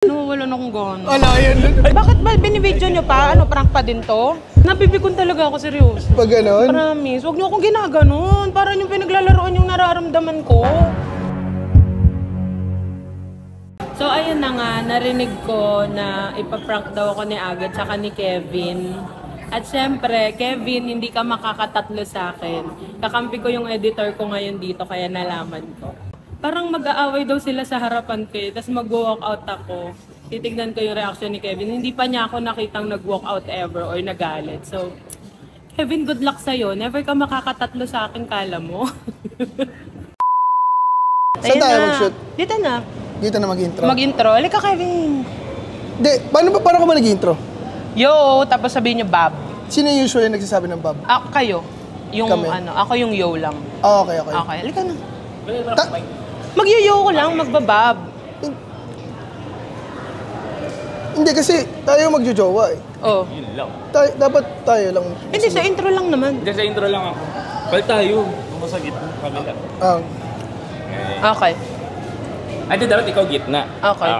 Wala na akong gano'n. Wala, yun. Bakit ba binibidyo nyo pa? Ano, prank pa din to? Nabibikon talaga ako, seryoso. Pag ganon? Promise, huwag nyo akong ginaganon. Parang yung pinaglalaroan yung nararamdaman ko. So, ayun na nga, narinig ko na ipaprank daw ako ni Agad tsaka ni Kevin. At syempre, Kevin, hindi ka makakatatlo sa akin. Kakampi ko yung editor ko ngayon dito, kaya nalaman ko. Parang mag-aaway daw sila sa harapan ko, tapos mag-walk out ako. Titignan ko yung reaction ni Kevin. Hindi pa niya ako nakitang nag-walk out ever or nagalit. So, Kevin, good luck sa'yo. Never ka makakatatlo sa akin, kala mo. Saan tayo mag-shoot? Dito na. Dito na mag-intro? Mag-intro. Halika, Kevin. Hindi, paano ka ba nag-intro? Yo, tapos sabihin niyo Bob. Sino yung usually nagsasabi ng Bob? Kayo. Yung Kami. ako yung yo lang. Oh, okay. Okay, halika na. Mag-yo-yo ko lang, magbabab. Hindi kasi tayo magjojowa eh. Oh. Yun lang. Dapat tayo lang. Hindi, sa intro lang naman. Hindi, sa intro lang ako. Bal tayo. Sa gitna. Kabila. Okay. Ay, di dapat ikaw gitna. Okay.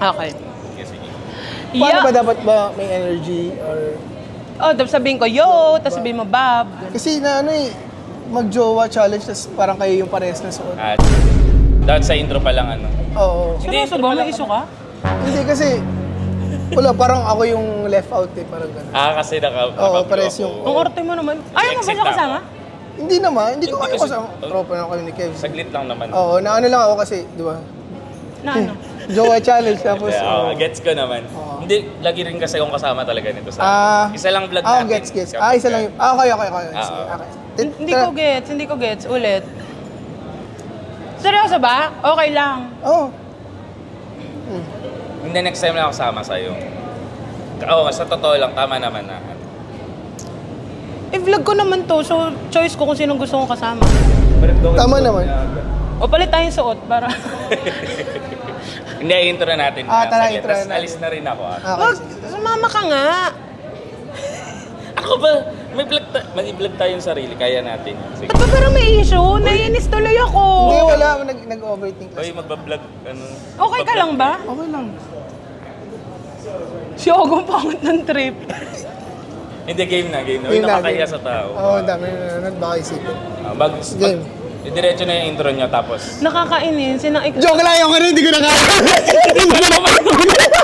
Okay. Sige, sige. Paano ba dapat ba may energy or... Oh, tapos sabihin ko, yo, tapos sabihin mo, Bob. Kasi na mag-jowa challenge, tapos parang kayo yung parehas na suot. Dapat sa intro pa lang ano. Oo. Seryoso ba? May iso ka? Hindi kasi, wala, parang ako yung left out eh, parang gano'n. Kasi Oo, parehas yung... Ang orte mo naman. Ayaw mo ba siya kasama? Hindi naman, hindi ko Hindi kayo kasi- kasama. Tropa na kami ni Kev. Saglit lang naman. Oo, naano lang ako kasi, di ba? Na ano? Jowa challenge, tapos... Gets ko naman. Hindi, lagi rin kasi akong kasama talaga nito sa isa lang vlog Ah, natin. gets. Isa lang yun. Okay. Hindi ko gets. Ulit. Seryoso ba? Okay lang. Oo. Hindi, next time lang ako kasama sa'yo. Oo, sa totoo lang, tama naman na. I-vlog ko naman to, so choice ko kung sinong gusto kong kasama. Tama naman. O palit tayong suot para... Hindi, intro na natin. Tara, Saglit. intro Tas na natin. alis na rin ako. Wag, sumama ka nga. Ako ba? May vlog tayong sarili, kaya natin. Sige. Ba't ba parang may issue? Naiinis tuloy ako. Hindi, wala. Nag-overthink Oy, kasi. magbablog, ano? Okay ka lang ba? Okay lang. Si Ogong pangat ng trip. Hindi, game na. Uy, nakakahiya sa tao. Oo, dami na baka isipin. Game. Diretso na yung intro nyo, tapos... Nakakainis. Joke lang yung hindi ko nakakaya.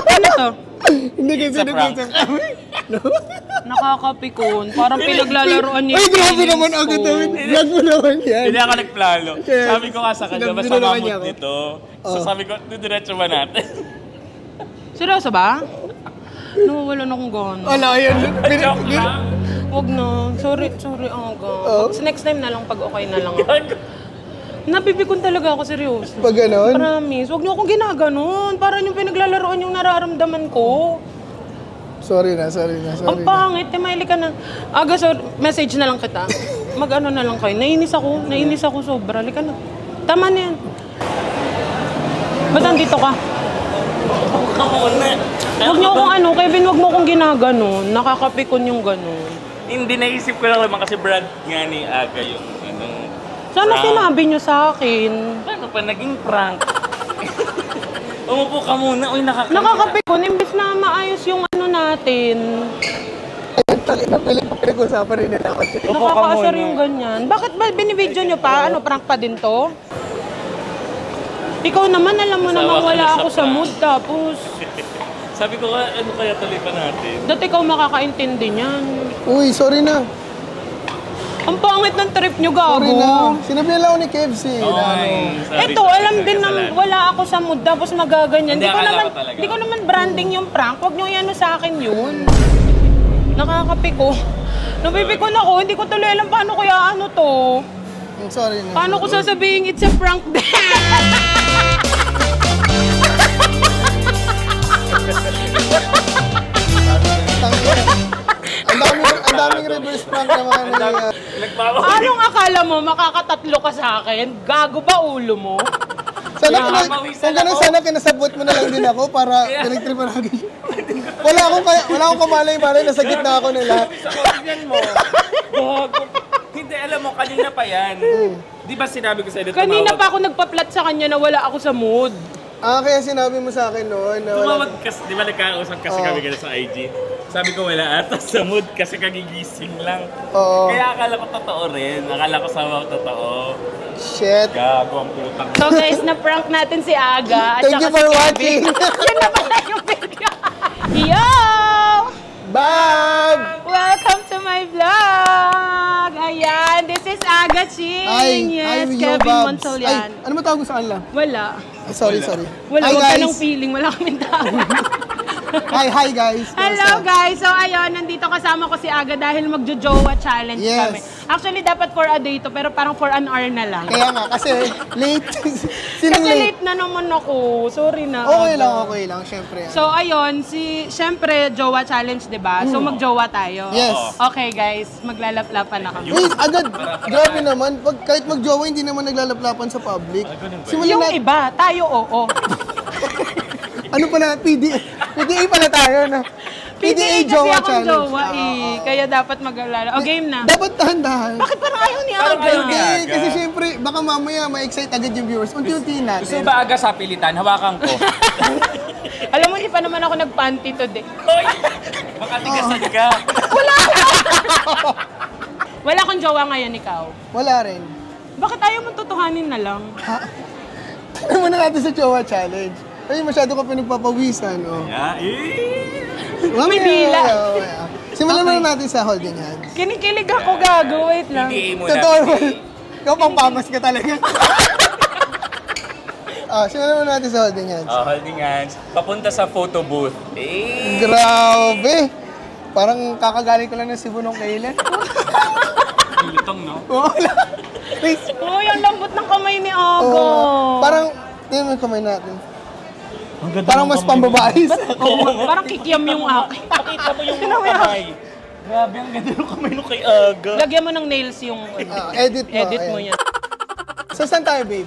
Ano to? Hindi kasi prank. Nakakapikon. Parang pinaglalaroan niya. Ay, grabe naman ako to. Vlog mo naman yan. Hindi ako nagplano. Sabi ko nga sa kanya, basta Sinabi mamut niya ako. dito. So sabi ko, diretso ba natin? Seryoso ba? Wala na akong gano'n. Wala, yun. Joke lang. Huwag na. Sorry, Aga. Next time na lang pag okay na lang ako. Nabibikon talaga ako, seryoso. Pag ganon? Promise, huwag niyo akong ginaganon. Parang yung pinaglalaroan yung nararamdaman ko. Sorry na. Ang pangit, mahilig ka na. Aga, message na lang kita. Mag-ano na lang kayo. Nainis ako sobra. Halika na. Tama na yan. Ba't nandito ka? Huwag niyo akong Kevin, huwag mo akong ginaganon. Nakakapikon yung ganon. Hindi, naisip ko lang naman kasi Brad nga ni Aga yung Sana prank. sinabi niyo sa akin. Paano pa naging prank? Umupo ka muna. Uy, Nakakapikon, imbis na maayos yung natin. Pinag-usapan rin nila ako. Nakakaasar yung ganyan. Bakit ba binibidyo niyo pa? Prank pa din to? Ikaw naman, alam mo naman wala ako sa mood. Tapos, Sabi ko, ano kaya tuloy pa natin? dati ikaw makakaintindi niyan. Uy, sorry na. Ang pangit ng trip niyo, Sorry na. gago. Sinabi lang ako ni Kev si. Ito, alam din na wala ako sa mood. Tapos magaganyan. Hindi, Di ko akala naman, ko talaga. di ko naman branding yung prank. Huwag niyo yan sa akin yun. Nakakapiko. Nabibikon ako. Hindi ko tuloy alam paano kaya to. Sorry na. Paano ko sasabihin it's a prank din? Ang daming reverse prank naman. Anong akala mo makakatatlo ka sa akin? Gago ba ulo mo? Sana sana kinasabot mo na lang din ako para pinagtripan agad. Wala akong kamalay-malay, nasa gitna ako nila. Tignan mo. Hindi, alam mo, kanina pa yan. Di ba sinabi ko sa edit? Kanina pa ako nagpa-flat sa kanya na wala ako sa mood. Kaya sinabi mo sa akin noon na wala. Tumawag kasi, di ba nagkakausap kasi kami ganun sa IG? Sabi ko wala ata sa mood kasi kagigising lang. Oo. Kaya akala ko totoo rin. Akala ko sa totoo. Shit. Gago ang putang. So guys, na-prank natin si Aga. At Thank you saka for si watching. Kevin. Yun na pala yung video. Yo! Bye! Welcome to my vlog! Ayan, this is Aga Ching. Yes, Kevin Montolian. Ano mo tawag sa kanila? Wala. Sorry. Wala, Hi huwag ka guys. ng feeling. Wala kaming tao. Hi guys. Hello guys! So ayun, nandito kasama ko si Aga dahil magjo-jowa challenge Yes. kami. Actually, dapat for a day to, pero parang for an hour na lang. Kaya nga, kasi late. Sinong Kasi late? late na naman ako. Sorry na. Okay Aga. lang, syempre. So ayun, syempre jowa challenge, 'di ba? So magjowa tayo. Yes. Okay guys, maglalaplapan na kami. Wait, agad. Grabe naman. Kahit mag-jowa, hindi naman naglalaplapan sa public. Simulan Yung na. iba, tayo oo. Ano pala? PDA pala tayo, no? PDA kasi Jowa akong Challenge. jowa eh. Kaya dapat mag-alala. O game na. Dapat dahan-dahan. Bakit parang ayaw ni Parang Aga? ayaw niya. Hindi, kasi syempre, baka mamaya ma-excite agad yung viewers. Unti-unti natin. Gusto ba aga sa pilitan? Hawakan ko. Alam mo, hindi pa naman ako nag-panty today. Hoy! Baka tigasan ka. Wala akong jowa ngayon, ikaw. Wala rin. Bakit ayaw mong tutuhanin na lang? Tignan muna natin sa Jowa Challenge. Ay, masyado ka pinagpapawisan, no? Yeah, Mamaya, May bila. mamaya. Simulan muna natin sa holding hands. Kinikilig ako, gago. Wait lang. PDA muna. Totoo naman. Ikaw pang pamas ka talaga. Simulan muna natin sa holding hands. Holding hands. Papunta sa photo booth. Eh! Grabe! Parang kakagaling ko lang ng Cebu nung kailan. Lutong, no? Wala. Please. Uy, ang lambot ng kamay ni Aga. Parang, tingnan mo yung kamay natin. Ang ganda Parang ng mas kamay pambabae. Parang kikiam yung akin. Pakita mo yung kamay. Grabe, ang ganda ng kamay nung kay Aga. Lagyan mo ng nails yung Edit mo. edit mo ayan. yan. So, saan tayo, babe?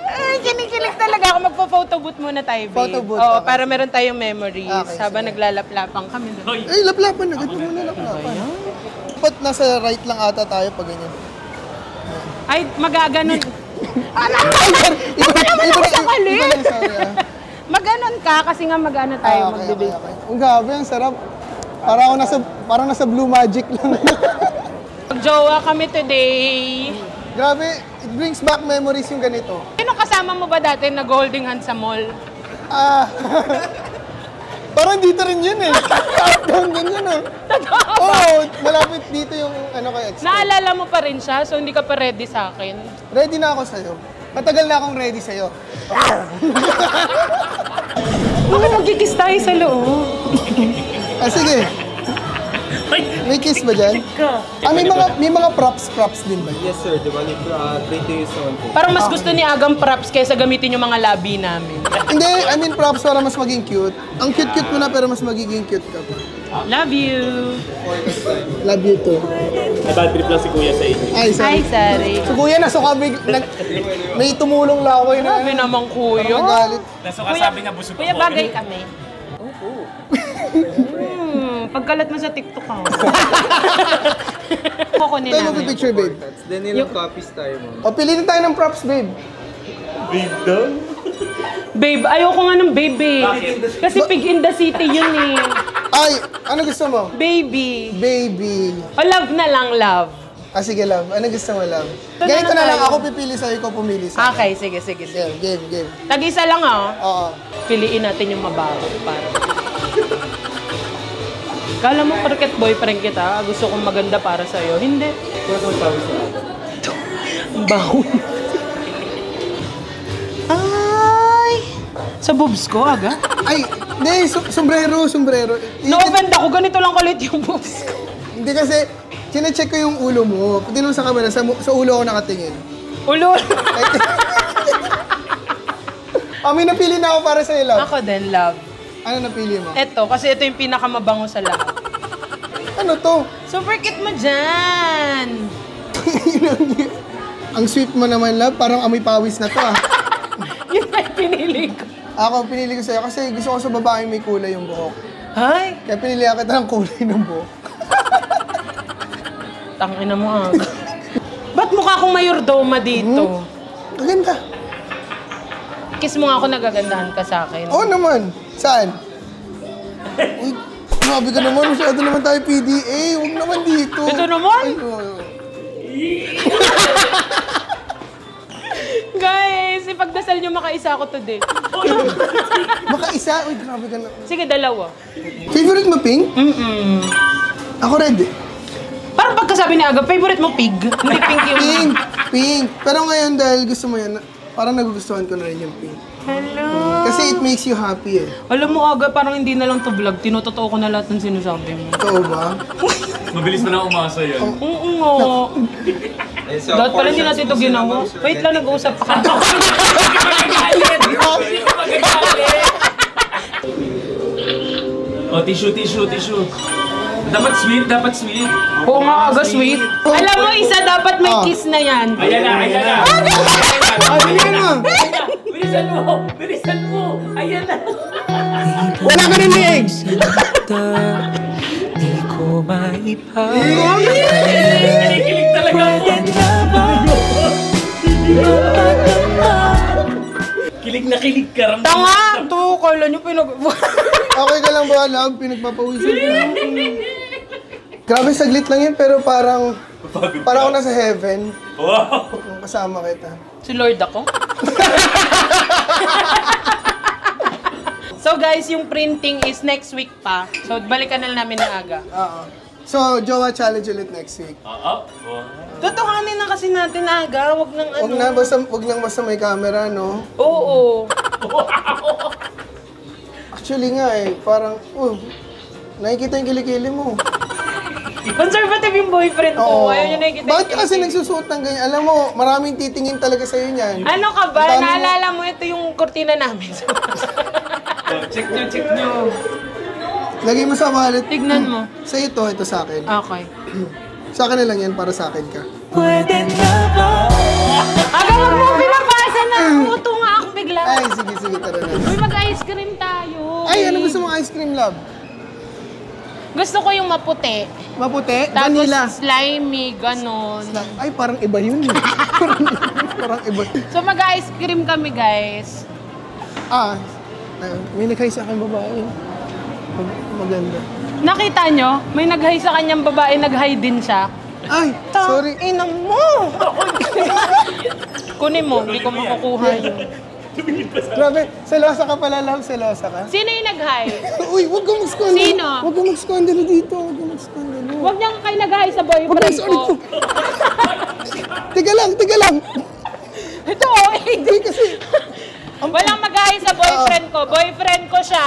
Ay, kinikilig talaga ako. Magpo-photo booth muna tayo, babe. Photo booth, Oo, okay. para meron tayong memories Okay, habang sige. naglalaplapang kami doon. Hoy! Ay, laplapan. Agad mo muna laplapan. Dapat nasa right lang ata tayo pag ganyan. Ay, magaganon. Iba lang sa mali. sorry Maganon ka kasi nga mag-ano tayo, okay. magdebate. Ang grabe, ang sarap. Parang nasa Blue Magic lang. Magjowa kami today. Grabe, it brings back memories yung ganito. Sino kasama mo ba dati nag-holding hand sa mall? Parang dito rin yun eh. Down din yun eh. Oo, malapit dito yung kay Expo. Naalala mo pa rin siya, so hindi ka pa ready sa akin. Ready na ako sa'yo. Matagal na akong ready sa'yo. Bakit magkikis tayo sa loob? Sige. May kiss ba dyan? May mga props din ba? Yes sir, di ba? 3 days on po. Parang mas gusto ni Agam props kaysa gamitin yung mga labi namin. Hindi, I mean props para mas maging cute. Ang cute-cute mo na pero mas magiging cute ka pa. Love you! Love you too. Bad trip lang si Kuya sa inyo. Ay, Hi, sorry. sorry. So kuya, may tumulong lang ako yun. Sabi naman, kuya. Magalit. Naso ka sabi niya busog Kuya, ako. bagay kami. Pagkalat mo sa TikTok ako. Kukunin Tayo namin. mag-picture, babe. Then ilang copies tayo mo? O, piliin tayo ng props, babe. Big daw? Babe, ayoko nga ng baby. Kasi pig in the city yun eh. Ay, ano gusto mo? Baby. Baby. O love na lang, love. Sige, love. Ano gusto mo, love? Ito na Ganito lang na lang. tayo. Ako pipili sa'yo, ikaw pumili sa'yo. Okay, sige, sige, sige. Game. Tag-isa lang ah. Oo. Piliin natin yung mabaho para. Kala mo porket boyfriend kita, gusto kong maganda para sa'yo. Hindi. Ang baho. Ay! Sa boobs ko, aga? Ay, hindi. Sombrero. No-offend ako, ganito lang kulit yung boobs ko. Hindi kasi, chinecheck ko yung ulo mo. Pati nung sa camera, sa ulo ako nakatingin. Ulo. May napili na ako para sa'yo, love. Ako din, love. Ano napili mo? Eto, kasi ito yung pinakamabango sa lahat. Ano to? Super cute mo dyan! Ang sweet mo naman, love. Parang amoy pawis na to, ah. Yun na yung pinili ko. Ako, pinili ko sa'yo kasi gusto ko sa babae may kulay yung buhok. Hay! Kaya pinili kita ng kulay ng buhok. Tangina mo aga. Ba't mukha akong mayordoma dito? Maganda. kiss mo nga ako, nagagandahan ka sa akin. Oo naman. Saan? Uy, grabe ka naman. Masyado naman tayo PDA. Huwag naman dito. Ito naman? Ay, oo. Guys, ipagdasal nyo makaisa ako today. Makaisa? Uy, grabe ka na. Sige, dalawa. Favorite mo, Pink? Ako red. Parang pagkasabi ni Aga, favorite mo pig? Hindi pink yung... Pink! Pink! Pero ngayon dahil gusto mo yan, parang nagugustuhan ko na rin yung pink. Hello. Kasi it makes you happy eh. Alam mo, Aga, parang hindi na lang to vlog. Tinototoo ko na lahat ng sinasabi mo. Totoo ba? Mabilis mo na umasa yun. Oo nga. Dapat pala hindi natin ito ginawa. Wait lang, nag-uusap pa ka. Oh, tissue. Dapat sweet. Oo nga, Aga, sweet. Alam mo, isa dapat may kiss na yan. Ayan na. Sige na! Bilisan mo. Ayan na. Wala ka rin legs! Kinikilig talaga ako. Kilig na kilig ka. Tanga! Ito, kala nyo pinag... Okay ka lang ba, love? Pinagpapawisan ko. Grabe, saglit lang yun, pero parang ako nasa heaven. Wow. Kung kasama kita. Si Lord ako? So guys, yung printing is next week pa. So balikan na namin na Aga. Oo. So, Jowa Challenge ulit next week. Tutuhanin na kasi natin Aga, wag nang ano. Wag lang basta may camera, no? Oo. Actually nga eh, parang, nakikita yung kilikili mo. Conservative yung boyfriend ko. Ayaw niya nakikita. Bakit ka kasi nagsusuot ng ganyan? Alam mo, maraming titingin talaga sa'yo niyan. Ano ka ba? Ang dami mo- Naalala mo, ito yung kurtina namin. Check nyo. Lagay mo sa wallet. Tignan mo. Sa ito sa akin. Okay. Sa akin na lang yan, para sa akin ka. Aga, wag mo pinapasa na. Puto nga ako bigla. Ay, sige, tara na. Uy, mag-ice cream tayo. Ay, ano gusto mong ice cream, love? Gusto ko yung maputi. Maputi? Tapos Vanilla? slimy, ganon. Ay, parang iba yun. Parang iba. So mag-ice cream kami, guys. May naghay sa akin babae. Maganda. Nakita nyo? May nag-hi sa kanyang babae, nag-hi din siya. Ay, sorry. Ina mo! Kunin mo, hindi ko makukuha yun. Grabe, selosa ka pala, love. Selosa ka. Sino yung nag-hi? Uy, huwag kang mag-scandalo. Sino? Huwag kang mag-scandalo dito. Huwag kang mag-scandalo. Huwag niyang kayo nag-hi sa boyfriend Huwag ko. kang- Tiga lang. Ito, Hindi kasi, walang mag-hi sa boyfriend ko. Boyfriend ko siya.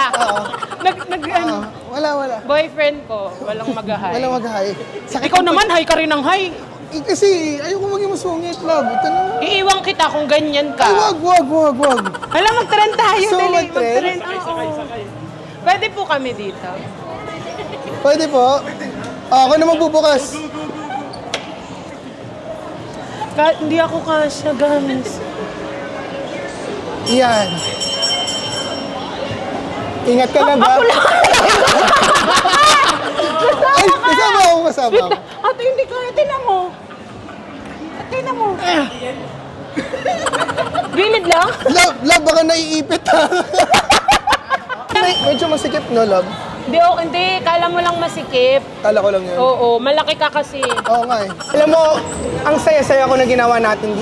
wala. Boyfriend ko, walang mag-hi. Walang mag-hi. Ikaw naman, hi ka rin ng hi. Kasi, ayoko maging masungit, love. Ito na. Iiwan kita kung ganyan ka. Ay, wag. Alam, mag-trend tayo. So, dali. mag-trend? Oo. Pwede po kami dito. Pwede po. Ako na magbubukas. Hindi ako kasya, guys. Yan. Ingat ka na ba? Ako lang. Ay, kasama ako. Ate, hindi kaya. Tinan mo. Gilid lang? Love, baka naiipit ha. Medyo masikip, no, love? Hindi. Kala mo lang masikip. Kala ko lang yun. Oo, malaki ka kasi. Oo nga eh. Alam mo, ang saya-saya ko na ginawa natin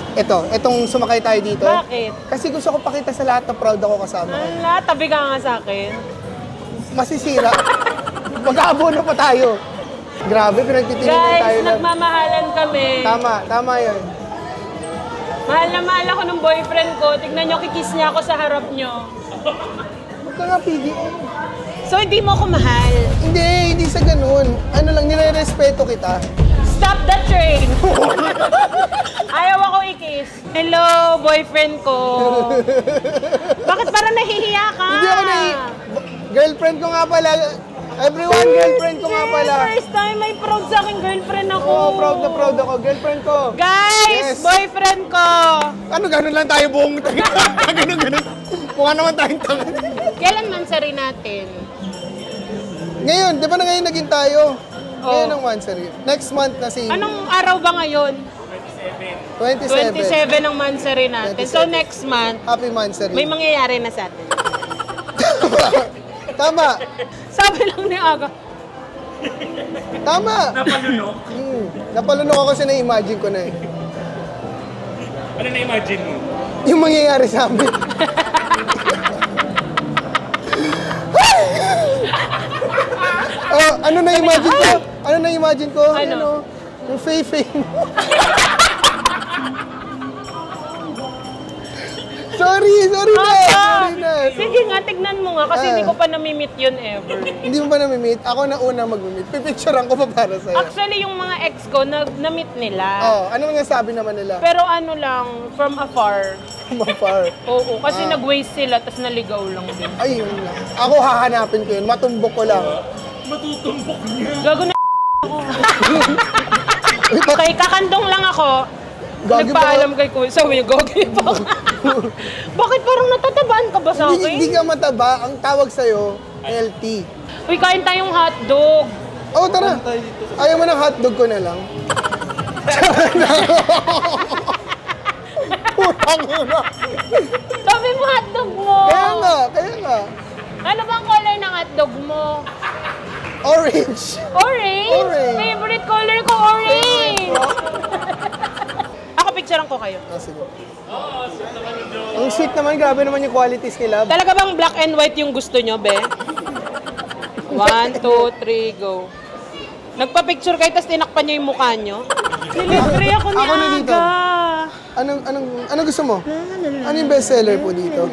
itong sumakay tayo dito. Bakit? Kasi gusto ko pakita sa lahat na proud ako kasama ko. Ala, tabi ka nga sa akin. Masisira. Mag-aabono pa tayo. Grabe, pinagtitingin tayo. Guys, nagmamahalan kami. Tama yun. Mahal na mahal ako ng boyfriend ko. Tignan nyo, kikiss niya ako sa harap nyo. Huwag ka nga, Piggy. So, hindi mo ako mahal. Hindi sa ganun. Ano lang, nire-respeto kita. Stop the train! Ayaw ako i-kiss. Hello, boyfriend ko. Bakit parang nahihiya ka? Hindi ako girlfriend ko nga pala. Everyone, girlfriend ko nga pala. First time may proud sa akin girlfriend ako. Oo, proud na proud ako. Girlfriend ko. Guys, Yes. boyfriend ko. Ano, ganun lang tayo buong ganun. Mukha naman tayong tanga. Kailan mansari natin? Ngayon, di ba na ngayon naging tayo? Oo. Ngayon ang mansari. Next month na si... Anong araw ba ngayon? 27 ang mansary natin. So 27. next month, Happy Mansary. may mangyayari na sa atin. Tama. Sabi lang ni Aga. Tama. Napalunok. Napalunok ako kasi na-imagine ko na eh. Ano na-imagine mo? Yung mangyayari sa amin. Oh, ano na-imagine ko? Ano na-imagine ko? Ano? Yung Faye mo. Sorry na. Sorry na. Sige nga, tignan mo nga kasi hindi ko pa nami-meet yun ever. Hindi mo ba nami-meet? Ako na una mag-meet. Pipicturean ko pa para sa'yo. Actually, yung mga ex ko, na-meet nila. Oh, ano nga sabi naman nila? Pero ano lang, from afar. Mapar. Oo, kasi nag-waste sila, tapos naligaw lang din. Ay, yun lang. Ako hahanapin ko yun. Matumbok ko lang. Matutumbok niya. Gago na ako. Okay, kakandong lang ako. Gagi Nagpaalam kay Kuya. Sabi niya, gagi pa. Bakit parang natatabaan ka ba sa Hindi akin? ka mataba. Ang tawag sa'yo, healthy. Uy, kain tayong hotdog. Oh, tara. Ayaw mo ng hotdog ko na lang. Putang ina. Sabi mo hotdog mo. Kaya nga. Ano bang color ng hotdog mo? Orange. Orange? Orange. Favorite color ko, orange. Ako, picturean ko kayo. Ah, sige. Ang sweet naman, grabe naman yung qualities nila. Talaga bang black and white yung gusto nyo, be? 1, 2, 3, go. Nagpa-picture kayo, tapos tinakpan nyo yung mukha nyo. Nilibre ako ni Ako na dito. Aga. Anong gusto mo? Ano yung bestseller po dito?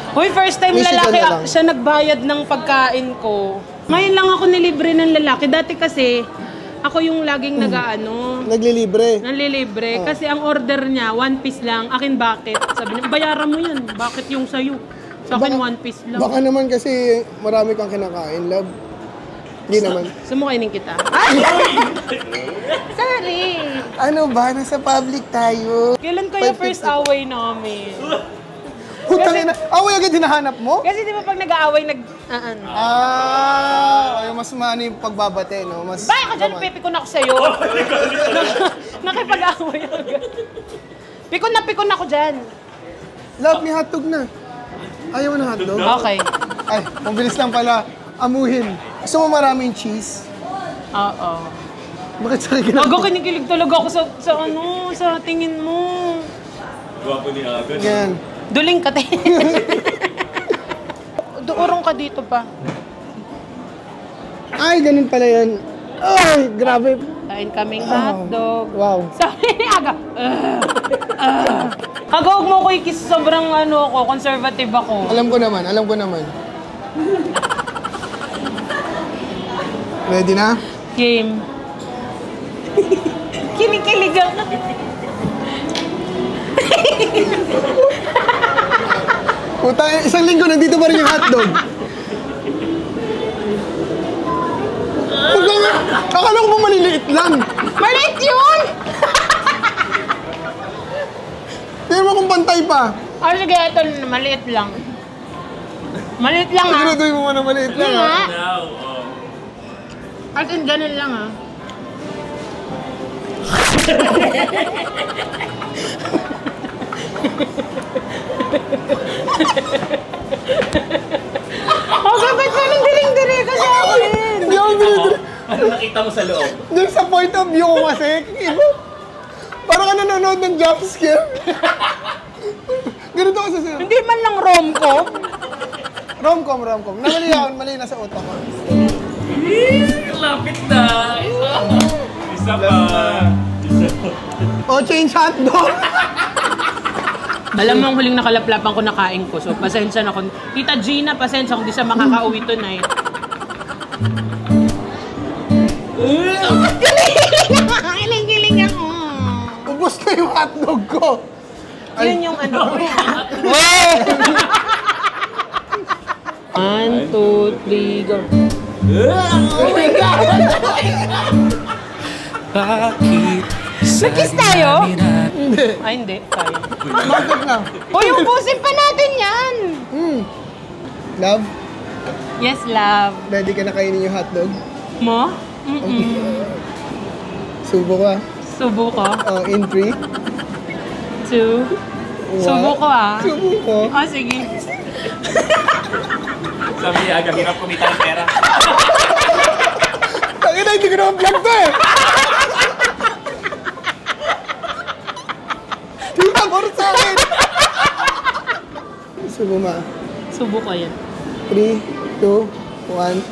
Uy, first time Michigan lalaki na lang. siya nagbayad ng pagkain ko. Ngayon lang ako nilibre ng lalaki. Dati kasi, ako yung laging Naglilibre. nanlilibre. Kasi ang order niya, 1 piece lang. Akin bakit? Sabi niya, bayaran mo yan. Bakit yung sayo? Sa akin, 1 piece lang. Baka naman kasi marami kang kinakain, love. Hindi naman. Sumukainin kita. Ay! Sorry! Ano ba? Nasa public tayo. Kailan kaya first away namin? Putang ina. Away agad hinahanap mo? Kasi di ba pag nag-aaway, Yung mas maano yung pagbabate, no? Mas... Baya ka dyan, pipikon ako sa'yo. Nakipag-aaway agad. Pikon na ako dyan. Love, may hotdog na. Ayaw mo ng hotdog? Okay. Ay, mabilis lang pala. Amuhin. Gusto mo maraming cheese? Oo. Bakit sa akin Gago, kinikilig talaga ako sa tingin mo. Gwapo ni Aga. Yan. Duling ka, te. Duurong ka dito pa. Ay, ganun pala yan. Ay, grabe. Kain kaming hotdog. Wow. Sabi ni Aga, Aga, huwag mo ko i-kiss. Sobrang conservative ako. Alam ko naman. Ready na? Game. Kinikilig ako. Puta, isang linggo nandito pa rin yung hotdog. Akala ko ba maliliit lang? Maliit yun! Tingnan mo kung pantay pa. Oh, sige, ito, maliit lang. Maliit lang, ha? Siguraduhin mo na maliit lang, Hindi ha? nga. Now, oh. As in, ganun lang, ha? Okay, ba't ka nang diring-diri ka sa akin? Hindi ako binidiri. Ano nakita mo sa loob? Doon sa point of view ko kasi, iba. Parang ka nanonood ng jump scare. Ganito kasi sa'yo. Hindi man lang rom-com. Rom-com. Mali na sa utak ko. Lapit na! Isa pa! O, change hotdog. Alam mo, ang huling nakalaplapan ko nakain ko. So, pasensya na kung... Tita Gina, pasensya kung di siya makakauwi tonight. Kiling-kiling ako. Ubus na yung hotdog ko. Yun yung ano. Weh! 1, 2, 3, go. Oh my God! Nag-kiss tayo? Hindi. Ay, hindi. Tayo. Bakit na? Uy, ubusin pa natin yan! Love, Yes, love. ready ka na kainin yung hotdog? Mo? Subo ka. Subo ko. In 3, 2. Subo ko Subo ko. Sige. Sabi niya, agad hirap kumita ng pera. Tangina, hindi ko naman vlog to eh. Tinamor sa akin. Subo ma. Subo ko yan. 3, 2, 1.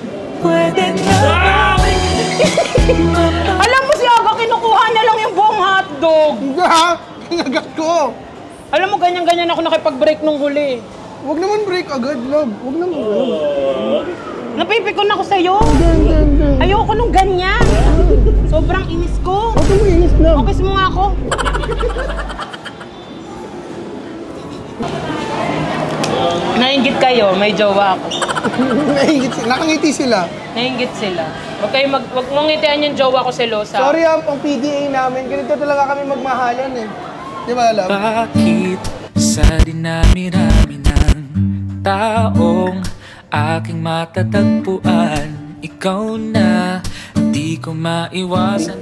Alam mo si Aga, kinukuha na lang yung buong hotdog. Hindi ha? Kinagat ko. Alam mo, ganyan-ganyan ako nakipag-break nung huli. Huwag naman break agad, love. Huwag naman break. Napipikon ako sa'yo. Ayoko nung ganyan. Sobrang inis ko. Huwag mo inis, love. Kiss mo nga ako. Nainggit kayo, may jowa ako. Nakangiti sila. Nainggit sila. Wag mong ngitian yung jowa ko selosa. Sorry ang PDA namin. Ganito talaga kami magmahalan eh. Di ba alam? Bakit sa dinami-rami ng taong aking matatagpuan, ikaw na di ko maiwasan.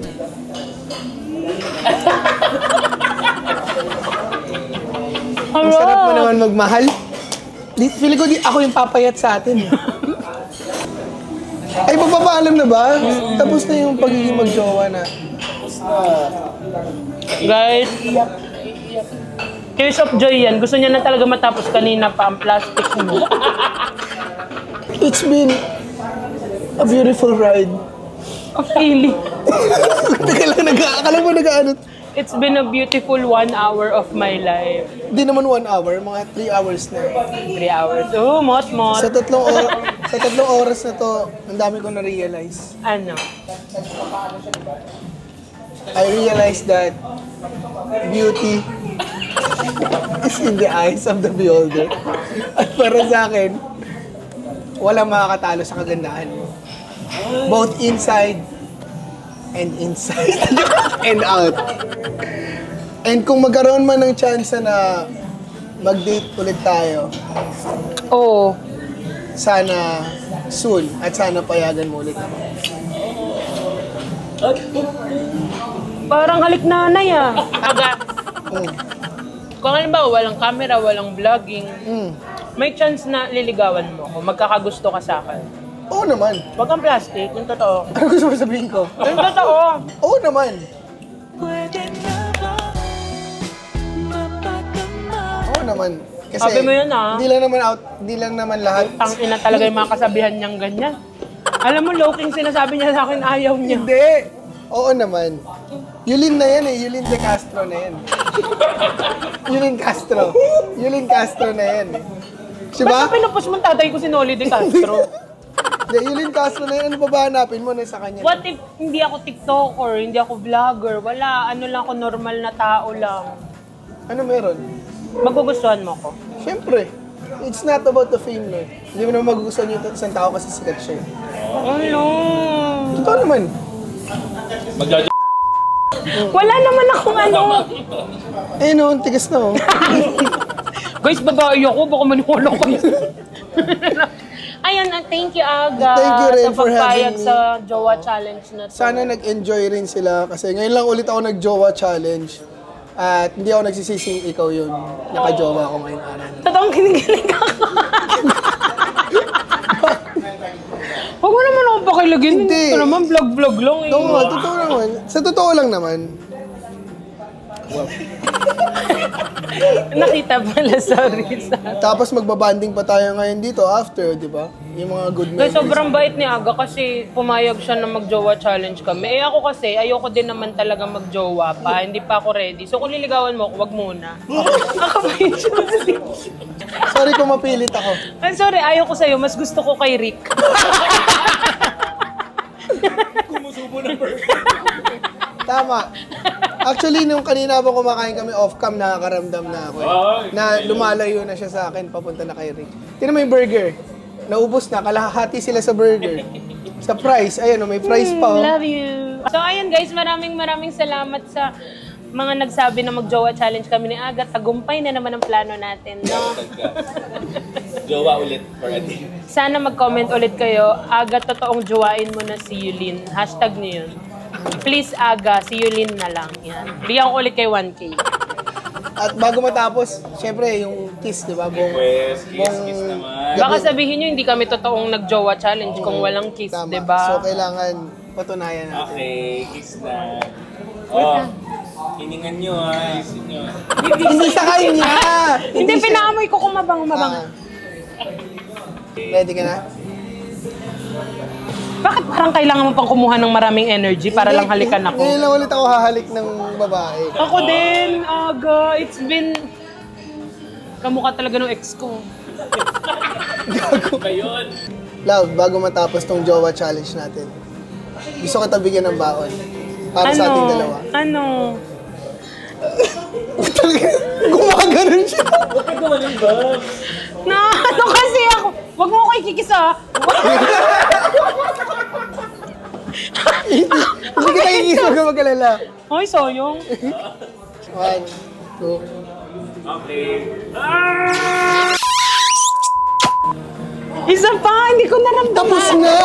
Ang sarap mo naman magmahal. Feeling ko ako yung papayat sa atin. Ay, magpapaalam na ba? Tapos na yung pagiging magjowa na. Guys, Tears of Joy yan. Gusto niya na talaga matapos kanina pa ang plastic mo. It's been a beautiful ride. A feeling. Teka lang, akala mo nag-ano. It's been a beautiful 1 hour of my life. Hindi naman 1 hour, mga 3 hours na. 3 hours. Oh, mot. Sa tatlong oras na to, ang dami ko na-realize. Ano? I realized that beauty is in the eyes of the beholder. At para sa akin, walang makakatalo sa kagandahan mo. Both inside and inside and out. And kung magkaroon man ng chance na mag-date ulit tayo, Oo. sana soon at sana payagan mo ulit ako. Parang halik nanay ah. Aga. Mm. Kung halimbawa walang camera, walang vlogging, Mm. may chance na liligawan mo kung magkakagusto ka sa akin. Oo naman. Wag kang plastic, yung totoo. Ano gusto mo sabihin ko? Yung totoo. Oo naman. Oo naman. Kasi Sabi mo yun, ah. Hindi lang naman lahat. Ang ina talaga yung mga kasabihan niyang ganyan. Alam mo, low-king sinasabi niya sa akin, ayaw niya. Hindi. Oo naman. Yulin na yan eh. Yulin de Castro na yan. Yulin Castro na yan eh. Diba? Basta pinupos mong tatay ko si Noli de Castro. Hindi, Yulin Castro na yan. Ano pa ba hanapin mo na sa kanya? What if hindi ako TikToker, hindi ako vlogger, wala, ano lang ako, normal na tao lang. Ano meron? Magugustuhan mo ko? Siyempre. It's not about the fame, no? Hindi mo naman magugustuhan yung isang tao kasi sikat siya. Ano? Totoo naman. Wala naman akong ano. Eh no, ang tigas na oh. Guys, babae ako, baka maniwala ko. Ayun, thank you Aga. Thank you rin sa for pagpayag having me. sa Jowa Challenge na to. Sana nag-enjoy rin sila kasi ngayon lang ulit ako nag-jowa challenge. At hindi ako nagsisising ikaw yun. Naka-jowa ako ngayon araw. Totoong kinikilig ako. Huwag mo naman ako pakilagin. Hindi. Ito naman, vlog-vlog lang eh. Oo nga, totoo naman. Sa totoo lang naman. Nakita pala, sorry. Tapos magbabanding pa tayo ngayon dito after, di ba? Yung mga good Guys, memories. sobrang bait ni Aga kasi pumayag siya na mag-jowa challenge kami. Eh ako kasi, ayoko din naman talaga mag-jowa pa. Hindi pa ako ready. So kung liligawan mo ako, wag muna. Ako ba yung choosy? Sorry kung mapilit ako. I'm sorry, ayoko sa'yo. Mas gusto ko kay Rick. Tama. Actually, nung kanina ba kumakain kami off-cam, nakakaramdam na ako. Na lumalayo na siya sa akin, papunta na kay Rick. Tingnan mo yung burger. Naubos na, kalahati sila sa burger. Sa price, ayan o, may price pa oh. Love you. So ayun guys, maraming salamat sa mga nagsabi na mag-jowa challenge kami ni Aga. Tagumpay na naman ang plano natin, no? Jowa ulit for a day. Sana mag-comment ulit kayo. Aga, totoong jowain mo na si Yulin. Hashtag niyo yun. Please, Aga, si Yulin na lang. Yan. Bigyan ko ulit kay 1K. At bago matapos, syempre, yung kiss, di ba? Yes, kiss naman. Baka sabihin nyo, hindi kami totoong nag-jowa challenge kung walang kiss, Tama. di ba? So, kailangan patunayan natin. Okay, kiss na. Oh, hiningan nyo ha. Isin nyo. Hindi sa kanya! Hindi, pinaamoy ko kung mabang. Ah. Ready ka na? Bakit parang kailangan mo pang kumuha ng maraming energy para lang halikan ako? Ngayon lang ulit ako hahalik ng babae. Ako din, Aga. It's been... Kamukha talaga ng ex ko. Ayun. Love, bago matapos tong jowa challenge natin, gusto kita bigyan ng baon. Para sa ating dalawa. Ano? Gumaganon siya. Huwag ka gumaling ba? Na, ano kasi ako? Huwag mo ko ikikisa. Hindi kita kikis, huwag ka mag-alala. Ay, sayang. 1, 2. Okay. Isa pa, hindi ko naramdaman. Tapos na!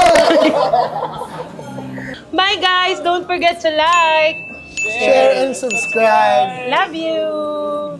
Bye guys, don't forget to like. Share and subscribe. Love you.